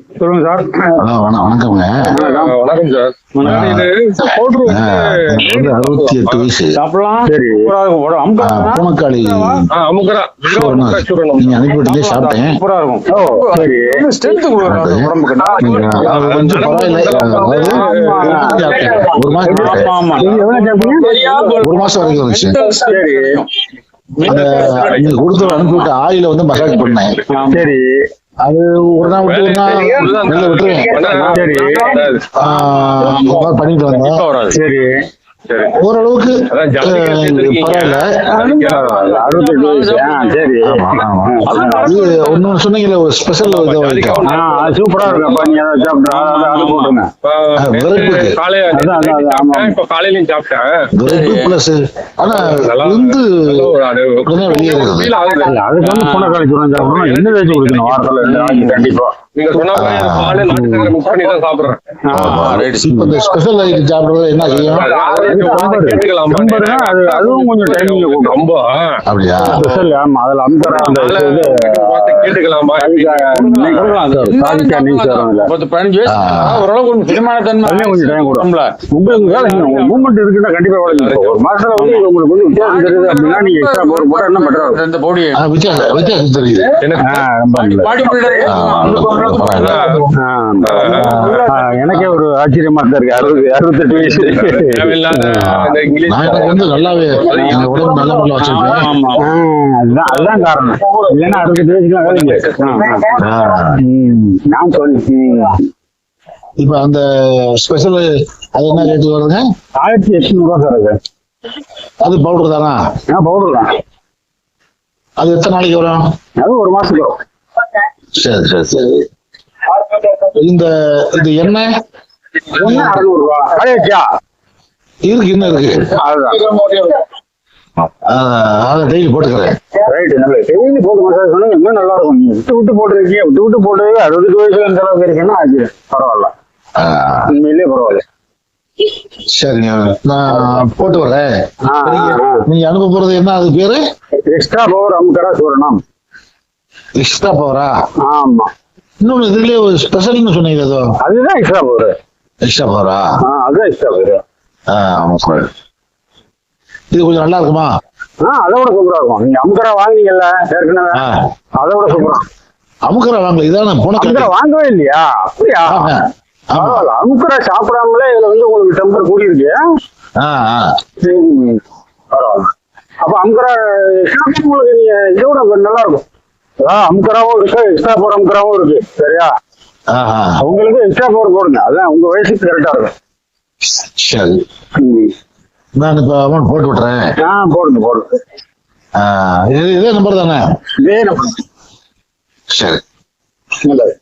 சொல்லுங்க சார். வணக்கம்ங்க. வணக்கம் சார். இது பவுடர் வந்து 68 வயசு. சாப்பிடலாம். சரி. பூனக்காளி அமுக்கரா நீங்க அனுப்பிவிட்டதே சாப்பிட்டேன். சூப்பரா இருக்கும். சரி. ஸ்ட்ரென்த் கொடுக்குறாங்க உடம்புக்கு. கொஞ்சம் பரவாயில்ல. ஒரு மாசம் ஆமா. ஒரு மாசம் வரைக்கும் இருந்துச்சு. சரி. நீங்க கொடுத்து அனுப்பிவிட்ட ஆயில வந்து மசாஜ் பண்ணேன். சரி. அது ஒரு நாள் விட்டு ஒரு நாள் வெளில விட்டுருவேன். சரி. பண்ணிட்டு வந்தேன். சரி. ஓரளவுக்கு பரவாயில்ல. 68 வயசு. சரி. இது ஒண்ணு சொன்னீங்கல்ல, ஒரு ஸ்பெஷல் சூப்பரா இருக்கும். காலையிலும் சாப்பிட்டேன். விரைப்பு பிளஸ். ஆனா வந்து வெளியே இருக்குது. அதுக்கு வந்து பூனக்காளி சூரணம் சாப்பிடணும். என்ன தேய்ச்சி குடிக்கணும் வாரத்துல கண்டிப்பா. நீங்க சொன்ன பாலை நாட்டு சக்கரை மிக்ஸ் பண்ணி தான் சாப்பிடுறேன். இப்ப இந்த ஸ்பெஷல் ஐட்டம் சாப்பிடுறது என்ன செய்யும்? அதுவும் கொஞ்சம் டைமிங் ரொம்ப அப்படியா? ஸ்பெஷல். ஆமா, அதுல அம்பரா கேட்டுக்கலாமா? ஓரளவு கொஞ்சம் சினிமான தன்மை கொஞ்சம் டைம் கூட. உங்களுக்கு மூவ்மெண்ட் இருக்குன்னா கண்டிப்பா ஒரு மாசத்துல வந்து உங்களுக்கு வந்து வித்தியாசம் தெரியுது அப்படின்னா நீங்க எக்ஸ்ட்ரா பவர் போட்டா என்ன பண்றாரு இந்த பாடி வித்தியாசம் தெரியுது. எனக்கே ஒரு ஆச்சரியமா தான் இருக்கு. 68 வயசு. எனக்கு வந்து நல்லாவே உடம்பு நல்ல முறையில் வச்சிருக்கேன். அதுதான் காரணம். இல்லைன்னா 68 வயசுக்குலாம் வேலைங்க. நான் சொன்னேன். இப்ப அந்த ஸ்பெஷல் அது என்ன ரேட்டு வருதுங்க? 1800 சார். அது அது பவுடர் தானா? பவுடர் தான். அது எத்தனை நாளைக்கு வரும்? அது ஒரு மாசத்துக்கு வரும். சரி சரி சரி. இந்த இது எண்ணெய் 600 ரூபா. இருக்கு, இன்னும் இருக்கு. அதை டெய்லி போட்டுக்கிறேன். டெய்லி போட்டு மசாஜ் பண்ணி இன்னும் நல்லா இருக்கும். நீங்க விட்டு விட்டு போட்டுருக்கீங்க. விட்டு போட்டு 60 வயசுல இந்த அளவுக்கு இருக்குன்னா அது பரவாயில்ல. உண்மையிலேயே பரவாயில்ல. சரிங்க, நான் போட்டு வரேன். நீங்க அனுப்ப போறது என்ன? அது பேரு எக்ஸ்ட்ரா பவர் அமுக்கரா சூரணம். எக்ஸ்ட்ரா பவரா? ஆமா. இன்னொன்னு இதுலயே ஒரு ஸ்பெஷல்னு சொன்னீங்க. ஏதோ அதுதான் எக்ஸ்ட்ரா பவர். எக்ஸ்ட்ரா பவரா? அதுதான் எக்ஸ்ட்ரா பவர். ஆமா சார். இது கொஞ்சம் நல்லா இருக்குமா? அதோட சூப்பரா இருக்கும். நீங்க அமுக்கரா வாங்கினீங்கல்ல ஏற்கனவே, அதோட சூப்பரா. அமுக்கரா வாங்கல, இதான அமுக்கரா வாங்கவே இல்லையா? அப்படியா? பரவாயில்ல. அமுக்கரா சாப்பிடாமலே இதுல வந்து உங்களுக்கு டெம்பர் கூடி இருக்கு. பரவாயில்ல. அப்ப அமுக்கரா உங்களுக்கு நீங்க இதோட நல்லா இருக்கும். அமுக்கராவும் இருக்கு, எக்ஸ்ட்ரா பவர் அமுக்கராவும் இருக்கு. சரியா? உங்களுக்கு எக்ஸ்ட்ரா பவர் போடுங்க. அதான் உங்க வயசுக்கு கரெக்டா இருக்கும். சரி, நான் இப்ப அமௌண்ட் போட்டு விட்டுறேன். போடுங்க. இதே நம்பர் தானே? இதே நம்பர். சரி. நல்லது.